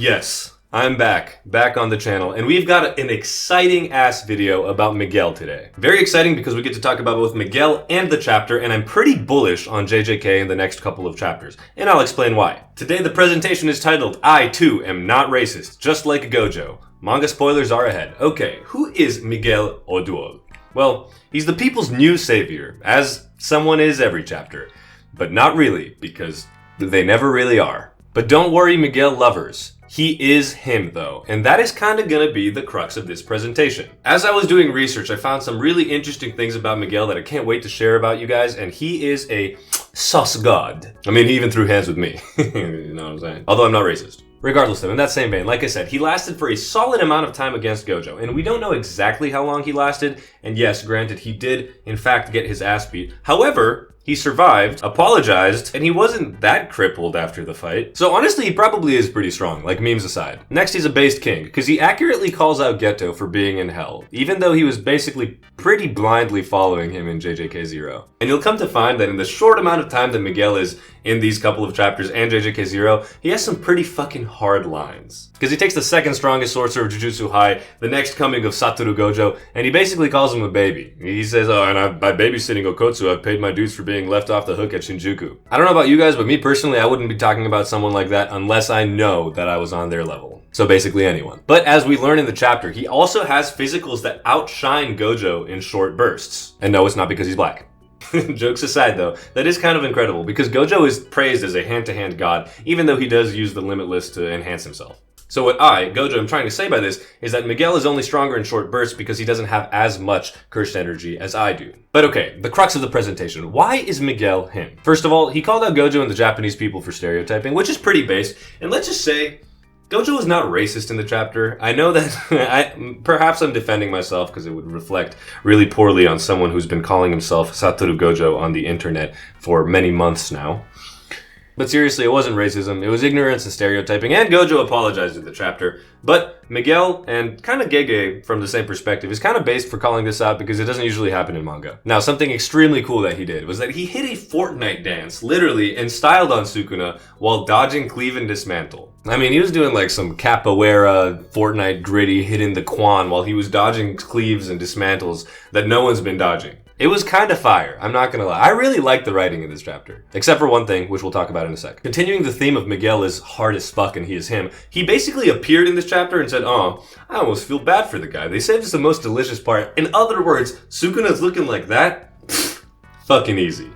Yes, I'm back on the channel, and we've got an exciting ass video about Miguel today. Very exciting because we get to talk about both Miguel and the chapter, and I'm pretty bullish on JJK in the next couple of chapters, and I'll explain why. Today the presentation is titled, I Too Am Not Racist, Just Like Gojo. Manga spoilers are ahead. Okay, who is Miguel Oduol? Well, he's the people's new savior, as someone is every chapter. But not really, because they never really are. But don't worry, Miguel lovers. He is him, though, and that is kind of gonna be the crux of this presentation. As I was doing research, I found some really interesting things about Miguel that I can't wait to share about you guys, and he is a sauce god. I mean, he even threw hands with me. You know what I'm saying? Although I'm not racist. Regardless though, in that same vein, like I said, he lasted for a solid amount of time against Gojo, and we don't know exactly how long he lasted, and yes, granted, he did, in fact, get his ass beat. However, he survived, apologized, and he wasn't that crippled after the fight. So honestly, he probably is pretty strong, like memes aside. Next, he's a based king, because he accurately calls out Geto for being in hell, even though he was basically pretty blindly following him in JJK 0. And you'll come to find that in the short amount of time that Miguel is in these couple of chapters and JJK 0, he has some pretty fucking hard lines. Because he takes the second strongest sorcerer of Jujutsu High, the next coming of Satoru Gojo, and he basically calls him a baby. He says, oh, and by babysitting Okotsu, I've paid my dues for being left off the hook at Shinjuku. I don't know about you guys, but me personally, I wouldn't be talking about someone like that unless I know that I was on their level. So basically anyone. But as we learn in the chapter, he also has physicals that outshine Gojo in short bursts. And no, it's not because he's black. Jokes aside though, that is kind of incredible because Gojo is praised as a hand-to-hand god, even though he does use the Limitless to enhance himself. So what Gojo, am trying to say by this is that Miguel is only stronger in short bursts because he doesn't have as much cursed energy as I do. But okay, the crux of the presentation. Why is Miguel him? First of all, he called out Gojo and the Japanese people for stereotyping, which is pretty based. And let's just say, Gojo is not racist in the chapter. I know that perhaps I'm defending myself because it would reflect really poorly on someone who's been calling himself Satoru Gojo on the internet for many months now. But seriously, it wasn't racism, it was ignorance and stereotyping, and Gojo apologized in the chapter. But Miguel, and kind of Gege from the same perspective, is kind of based for calling this out because it doesn't usually happen in manga. Now, something extremely cool that he did was that he hit a Fortnite dance, literally, and styled on Sukuna while dodging cleave and dismantle. I mean, he was doing like some capoeira, Fortnite gritty, hitting the Quan while he was dodging cleaves and dismantles that no one's been dodging. It was kind of fire, I'm not gonna lie. I really like the writing in this chapter. Except for one thing, which we'll talk about in a sec. Continuing the theme of Miguel is hard as fuck and he is him, he basically appeared in this chapter and said, oh, I almost feel bad for the guy. They said it's the most delicious part. In other words, Sukuna's looking like that? Pfft, fucking easy.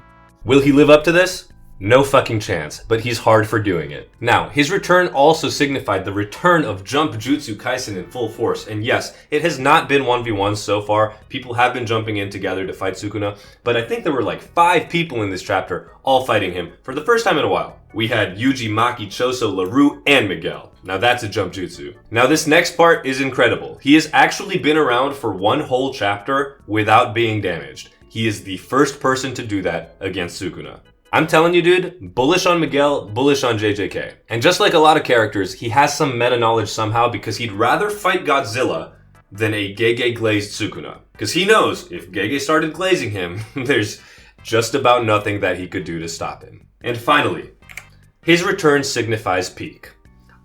Will he live up to this? No fucking chance, but he's hard for doing it. Now, his return also signified the return of Jump Jutsu Kaisen in full force, and yes, it has not been 1v1 so far. People have been jumping in together to fight Sukuna, but I think there were like 5 people in this chapter all fighting him for the first time in a while. We had Yuji, Maki, Choso, LaRue, and Miguel. Now that's a jump jutsu. Now this next part is incredible. He has actually been around for one whole chapter without being damaged. He is the first person to do that against Sukuna. I'm telling you, dude, bullish on Miguel, bullish on JJK. And just like a lot of characters, he has some meta-knowledge somehow because he'd rather fight Godzilla than a Gege glazed Sukuna. Because he knows if Gege started glazing him, there's just about nothing that he could do to stop him. And finally, his return signifies peak.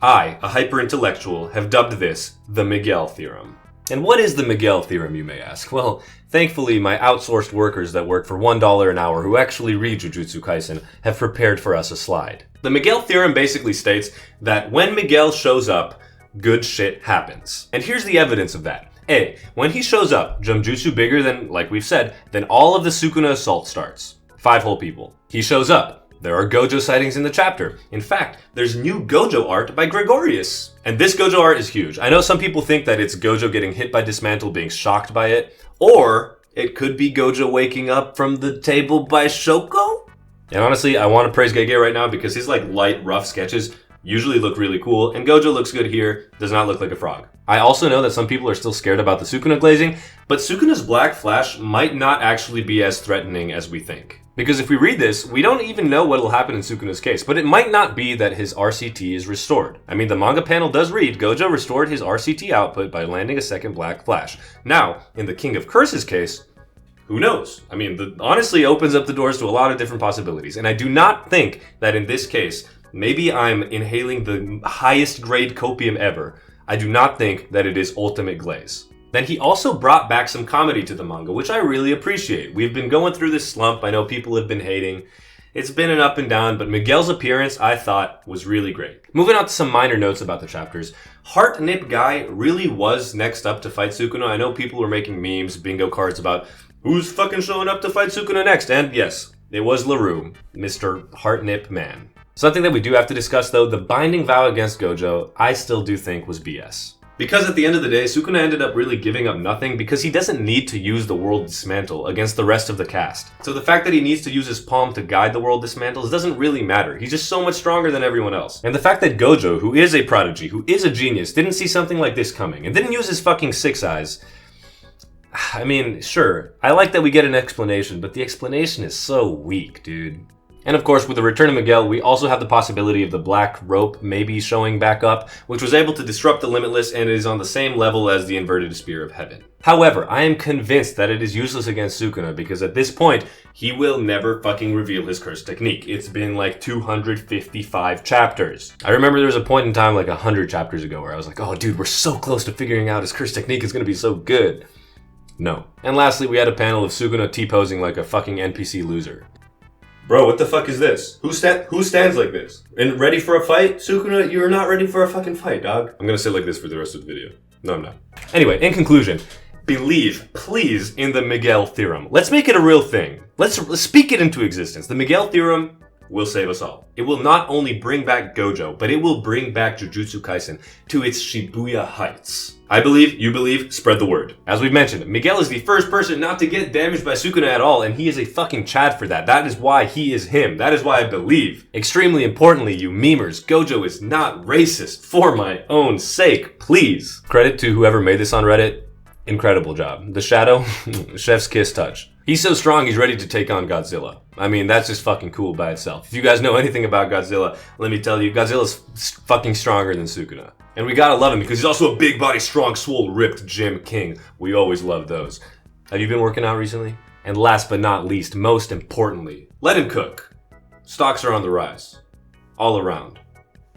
I, a hyper-intellectual, have dubbed this the Miguel Theorem. And what is the Miguel Theorem, you may ask? Well, thankfully, my outsourced workers that work for $1 an hour who actually read Jujutsu Kaisen have prepared for us a slide. The Miguel Theorem basically states that when Miguel shows up, good shit happens. And here's the evidence of that. A, when he shows up, Jumjutsu bigger than, like we've said, then all of the Sukuna assault starts. 5 whole people. He shows up. There are Gojo sightings in the chapter. In fact, there's new Gojo art by Gregorius. And this Gojo art is huge. I know some people think that it's Gojo getting hit by Dismantle, being shocked by it, or it could be Gojo waking up from the table by Shoko. And honestly, I want to praise Gege right now because his like light, rough sketches usually look really cool, and Gojo looks good here, does not look like a frog. I also know that some people are still scared about the Sukuna glazing, but Sukuna's black flash might not actually be as threatening as we think. Because if we read this, we don't even know what will happen in Sukuna's case, but it might not be that his RCT is restored. I mean, the manga panel does read, Gojo restored his RCT output by landing a second black flash. Now, in the King of Curses case, who knows? I mean, honestly opens up the doors to a lot of different possibilities, and I do not think that in this case, maybe I'm inhaling the highest grade copium ever. I do not think that it is ultimate glaze. Then he also brought back some comedy to the manga, which I really appreciate. We've been going through this slump. I know people have been hating. It's been an up and down, but Miguel's appearance, I thought, was really great. Moving on to some minor notes about the chapters. Heart Nip Guy really was next up to fight Sukuna. I know people were making memes, bingo cards about who's fucking showing up to fight Sukuna next. And yes, it was LaRue, Mr. Heart Nip Man. Something that we do have to discuss though, the binding vow against Gojo, I still do think was BS. Because at the end of the day, Sukuna ended up really giving up nothing because he doesn't need to use the world dismantle against the rest of the cast. So the fact that he needs to use his palm to guide the world dismantles doesn't really matter. He's just so much stronger than everyone else. And the fact that Gojo, who is a prodigy, who is a genius, didn't see something like this coming and didn't use his fucking 6 eyes. I mean, sure, I like that we get an explanation, but the explanation is so weak, dude. And of course, with the return of Miguel, we also have the possibility of the black rope maybe showing back up, which was able to disrupt the Limitless and is on the same level as the inverted spear of heaven. However, I am convinced that it is useless against Sukuna because at this point, he will never fucking reveal his curse technique. It's been like 255 chapters. I remember there was a point in time like 100 chapters ago where I was like, oh dude, we're so close to figuring out his curse technique is gonna be so good. No. And lastly, we had a panel of Sukuna T-posing like a fucking NPC loser. Bro, what the fuck is this? Who stands like this? And ready for a fight? Sukuna, you're not ready for a fucking fight, dog. I'm gonna sit like this for the rest of the video. No, I'm not. Anyway, in conclusion, believe, please, in the Miguel Theorem. Let's make it a real thing. Let's speak it into existence. The Miguel Theorem will save us all. It will not only bring back Gojo, but it will bring back Jujutsu Kaisen to its Shibuya heights. I believe, you believe, spread the word. As we've mentioned, Miguel is the first person not to get damaged by Sukuna at all, and he is a fucking Chad for that. That is why he is him. That is why I believe. Extremely importantly, you memers, Gojo is not racist for my own sake, please. Credit to whoever made this on Reddit. Incredible job. The Shadow, chef's kiss touch. He's so strong, he's ready to take on Godzilla. I mean, that's just fucking cool by itself. If you guys know anything about Godzilla, let me tell you, Godzilla's fucking stronger than Sukuna. And we gotta love him because he's also a big body, strong, swole, ripped Gym King. We always love those. Have you been working out recently? And last but not least, most importantly, let him cook. Stocks are on the rise. All around.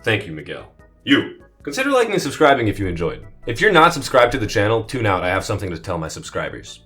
Thank you, Miguel. You. Consider liking and subscribing if you enjoyed. If you're not subscribed to the channel, tune out. I have something to tell my subscribers.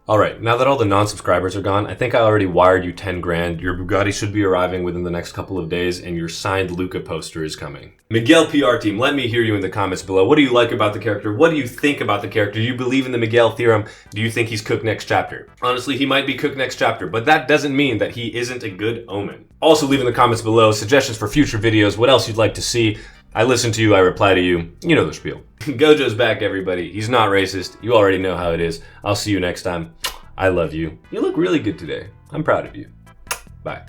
Alright, now that all the non-subscribers are gone, I think I already wired you 10 grand. Your Bugatti should be arriving within the next couple of days, and your signed Luca poster is coming. Miguel PR team, let me hear you in the comments below. What do you like about the character? What do you think about the character? Do you believe in the Miguel Theorem? Do you think he's cooked next chapter? Honestly, he might be cooked next chapter, but that doesn't mean that he isn't a good omen. Also leave in the comments below suggestions for future videos, what else you'd like to see. I listen to you, I reply to you. You know the spiel. Gojo's back, everybody. He's not racist. You already know how it is. I'll see you next time. I love you. You look really good today. I'm proud of you. Bye.